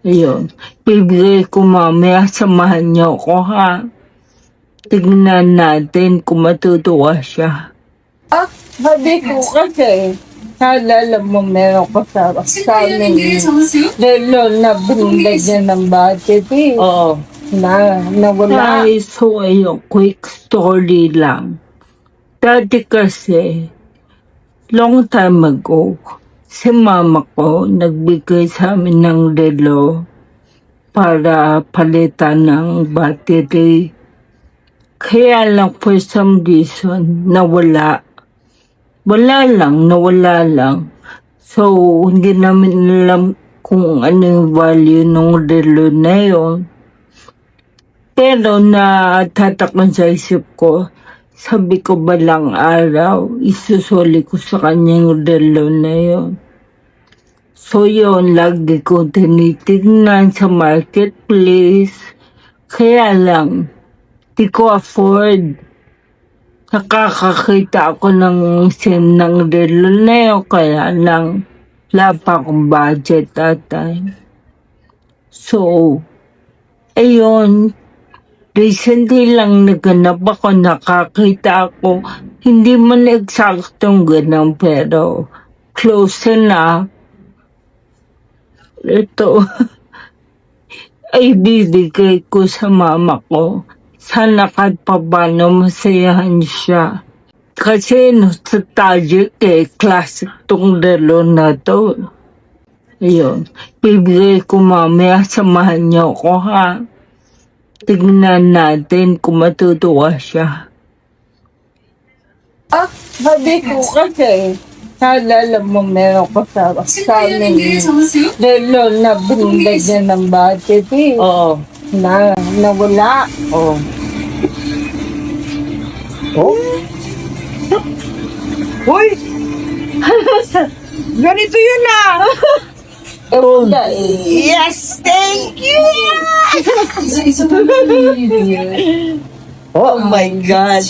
Ayun. Bibigay ko mamaya, samahan niyo ako ha. Tignan natin kung matutuwa siya. Sabi ko kasi, naalala mo meron ko sa amin relo na binigay niya ng budget eh. Oo. Nawala. Ay, so ayun, quick story lang. Dati kasi, long time ago, si mama ko nagbigay sa amin ng relo para palitan ng battery. Kaya lang for some reason, nawala. Nawala lang. So, hindi namin alam kung ano yung value ng relo na yun. Pero natatakpan sa isip ko, sabi ko balang araw, isusuli ko sa kanya yung relo na yun. So yun, lagi ko tinitignan sa marketplace. Kaya lang, di ko afford. Nakakakita ako ng SIM ng relo na yun, kaya lang, wala pa akong budget that time. So, ayun, recently lang naganap ako, nakakita ako, hindi man eksaktong ganun, pero close enough. Ito, ay bibigay ko sa mama ko. Sana kahit paano masayahan siya. Kasi nostalgic classic tong relo na to. Ayun, bibigay ko mamaya, samahan niyo ako ha. Tignan natin kung matutuwa siya. Sabi ko kasi, naalala mo meron ko sa amin relo na binigay niya ng budget eh. Oo. Nawala. Oo. Oh? Hoy! Ganito yun ah! Yes! Thank you! Oh my God.